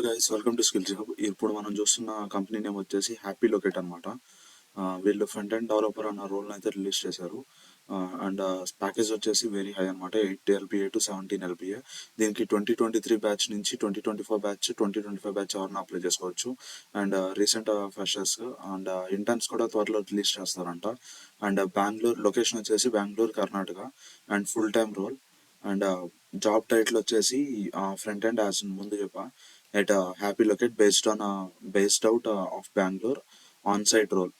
Guys, welcome to skills hub. ఇప్పుడు మనం చూస్తున్న కంపెనీ నేమ్ వచ్చేసి హ్యాపీ లొకేట్ అనమాట. వీళ్ళు ఫ్రంట్ ఎండ్ డెవలపర్ అన్న రోల్ అయితే రిలీజ్ చేశారు. అండ్ ప్యాకేజ్ వచ్చేసి వెరీ హై అనమాట. 8 LPA టు 17 LPA. దీనికి 2023 బ్యాచ్ నుంచి 2024 బ్యాచ్ 2025 బ్యాచ్ ఎవరిని అప్లై చేసుకోవచ్చు. And recent freshers and interns కూడా త్వరలో రిలీజ్ చేస్తారంట. అండ్ బెంగళూరు లొకేషన్ వచ్చేసి Bengaluru, Karnataka. And full time role. And job title వచ్చేసి ఫ్రంట్ ఎండ్ యాజ్ ముందు చెప్పా at happy locate based out of Bengaluru on site role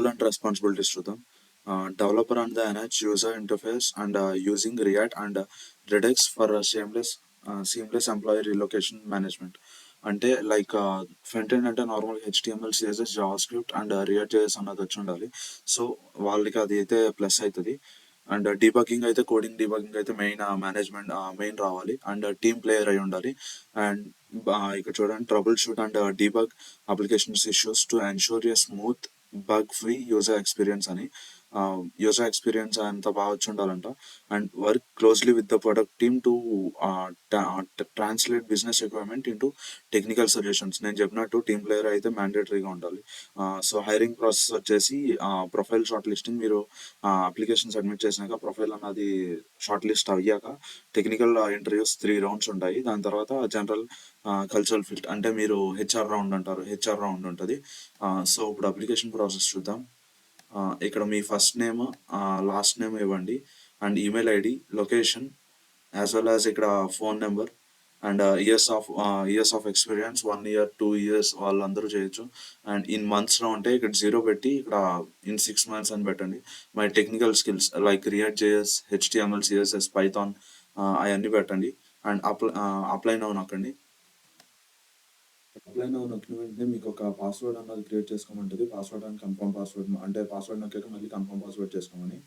and responsibilities చూద్దాం. Developer on the enhanced user interface and using React and Redux for seamless employee relocation management. అంటే like front end అంటే normal HTML, CSS, Java script and react JS అన్నది వచ్చి ఉండాలి. So వాళ్ళకి అది అయితే plus అవుతుంది. అండ్ డీబగ్గింగ్ అయితే కోడింగ్ డీబగ్గింగ్ అయితే మెయిన్ రావాలి. అండ్ టీమ్ ప్లేయర్ అయి ఉండాలి. అండ్ ఇక్కడ చూడండి, trouble shoot and debug applications issues to ensure A smooth bug free user experience అని. యూజర్ ఎక్స్పీరియన్స్ అంత బాగా వచ్చి ఉండాలంట. And work closely with the product team to translate business requirement into technical solutions. నేను చెప్పినట్టు team player అయితే మ్యాండేటరీగా ఉండాలి. So hiring process వచ్చేసి ప్రొఫైల్ షార్ట్ లిస్టింగ్. మీరు అప్లికేషన్ సబ్మిట్ చేసినాక ప్రొఫైల్ అన్నది షార్ట్ లిస్ట్ అయ్యాక టెక్నికల్ ఇంటర్వ్యూస్ 3 rounds ఉంటాయి. దాని తర్వాత జనరల్ కల్చరల్ ఫిట్ అంటే మీరు హెచ్ఆర్ రౌండ్ ఉంటుంది. సో ఇప్పుడు అప్లికేషన్ ప్రాసెస్ చూద్దాం. ఇక్కడ మీ ఫస్ట్ నేమ్, లాస్ట్ నేమ్ ఇవ్వండి. And email ID, location, as well as ఇక్కడ phone number. And years of experience 1 year 2 years వాళ్ళందరూ చేయొచ్చు. అండ్ ఇన్ మంత్స్లో ఉంటే ఇక్కడ 0 పెట్టి ఇక్కడ ఇన్ 6 months అని పెట్టండి. My technical skills like React JS, HTML, CSS, Python అవన్నీ పెట్టండి. అండ్ అప్లై నౌ నొక్కండి. అప్లై నౌ నొక్కిన వెంటనే మీకు ఒక పాస్వర్డ్ అన్నది క్రియేట్ చేసుకోమంటుంది. పాస్వర్డ్ అండ్ కన్ఫర్మ్ పాస్వర్డ్ అంటే పాస్వర్డ్ నొక్కాక మళ్ళీ కన్ఫర్మ్ పాస్వర్డ్ చేసుకోమని.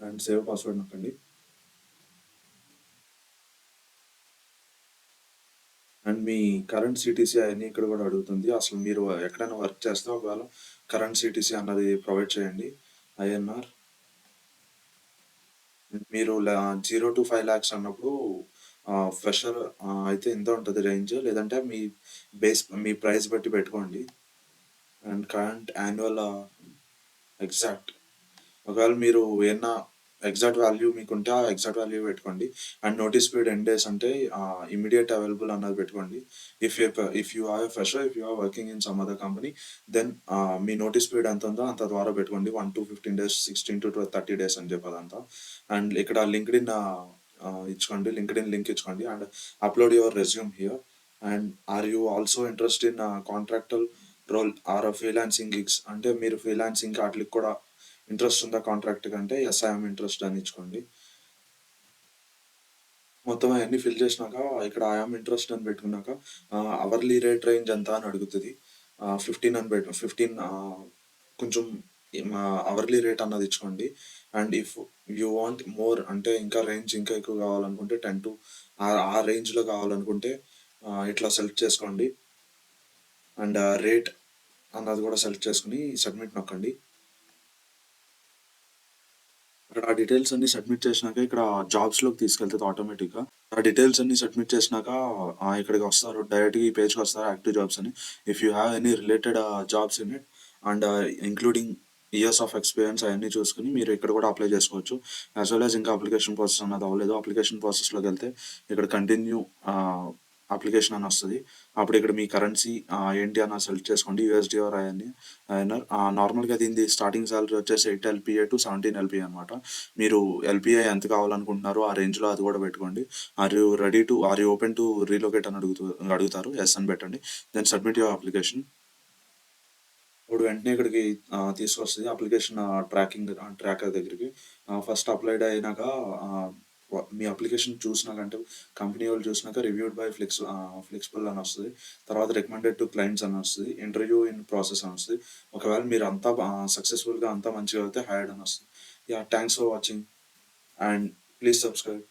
అండ్ సేవ్ పాస్వర్డ్ నొక్కండి. అండ్ మీ కరెంట్ సిటీసీ అవన్నీ ఇక్కడ కూడా అడుగుతుంది. అసలు మీరు ఎక్కడైనా వర్క్ చేస్తే ఒకవేళ కరెంట్ సిటీసీ అన్నది ప్రొవైడ్ చేయండి. INR. మీరు 0 to 5 lakhs అన్నప్పుడు ఫ్రెషర్ అయితే ఎంత ఉంటుంది రేంజ్, లేదంటే మీ ప్రైస్ బట్టి పెట్టుకోండి. అండ్ కరెంట్ యాన్యువల్ ఎగ్జాక్ట్, ఒకవేళ మీరు ఏమన్నా ఎగ్జాక్ట్ వాల్యూ మీకుంటే ఆ ఎగ్జాక్ట్ వాల్యూ పెట్టుకోండి. And notice period N days అంటే ఇమీడియట్ అవైలబుల్ అన్నది పెట్టుకోండి. If you are fresher, if you are working in some other company, then మీ నోటీస్ పీరియడ్ ఎంత ఉందో అంత ద్వారా పెట్టుకోండి. 1 to 15 days, 16 to 30 days అని చెప్పదంతా. అండ్ ఇక్కడ లింక్డ్ఇన్ లింక్ ఇచ్చుకోండి. And upload your resume here. And are you also interest in contractual role or freelancing gigs అంటే మీరు ఫ్రీలాన్సింగ్ వాటికి కూడా ఇంట్రెస్ట్ ఉందా కాంట్రాక్ట్ కంటే? ఎస్ ఐఎమ్ ఇంట్రెస్ట్ అని ఇచ్చుకోండి. మొత్తం అవన్నీ ఫిల్ చేసినాక ఇక్కడ ఐఎమ్ ఇంట్రెస్ట్ అని పెట్టుకున్నాక అవర్లీ రేట్ రేంజ్ ఎంత అని అడుగుతుంది. 15 అని 15 కొంచెం అవర్లీ రేట్ అన్నది ఇచ్చుకోండి. And if you want more అంటే ఇంకా ఎక్కువ కావాలనుకుంటే 10 to ఆ రేంజ్లో కావాలనుకుంటే ఇట్లా సెలెక్ట్ చేసుకోండి. అండ్ రేట్ అన్నది కూడా సెలెక్ట్ చేసుకుని సబ్మిట్ నొక్కండి. అక్కడ ఆ డీటెయిల్స్ అన్ని సబ్మిట్ చేసినాక ఇక్కడ జాబ్స్లోకి తీసుకెళ్తుంది ఆటోమేటిక్గా. ఆ డీటెయిల్స్ అన్ని సబ్మిట్ చేసినాక ఇక్కడికి వస్తారు, డైరెక్ట్గా ఈ పేజ్కి వస్తారు, యాక్టివ్ జాబ్స్ అని. If you have any related jobs in it and including years of experience అవన్నీ చూసుకుని మీరు ఇక్కడ కూడా అప్లై చేసుకోవచ్చు. యాజ్ వెల్ యాజ్ ఇంకా అప్లికేషన్ ప్రాసెస్ అన్నది అవ్వలేదు. అప్లికేషన్ ప్రాసెస్లోకి వెళ్తే ఇక్కడ కంటిన్యూ అప్లికేషన్ అని వస్తుంది. అప్పుడు ఇక్కడ మీ కరెన్సీ ఏంటి అన్న సెలెక్ట్ చేసుకోండి, USD ఆర్ INR. నార్మల్గా దీని స్టార్టింగ్ సాలరీ వచ్చేసి 8 LPA to 17 LPA అనమాట. మీరు LPA ఎంత కావాలనుకుంటున్నారో ఆ రేంజ్లో అది కూడా పెట్టుకోండి. Are you open to relocate అని అడుగుతారు. ఎస్ అని పెట్టండి. Then submit your application. ఇప్పుడు వెంటనే ఇక్కడికి తీసుకొస్తుంది అప్లికేషన్ ట్రాకర్ దగ్గరికి. ఫస్ట్ అప్లైడ్ అయినాక మీ అప్లికేషన్ చూసినాకంటే కంపెనీ వాళ్ళు చూసినాక రివ్యూడ్ బై ఫ్లెక్సిబుల్ అని వస్తుంది. తర్వాత రికమెండెడ్ టు క్లయింట్స్ అని వస్తుంది. ఇంటర్వ్యూ ఇన్ ప్రాసెస్ అని వస్తుంది. ఒకవేళ మీరు అంతా సక్సెస్ఫుల్గా అంతా మంచిగా అయితే హైర్డ్ అని వస్తుంది. Thanks for watching and please subscribe.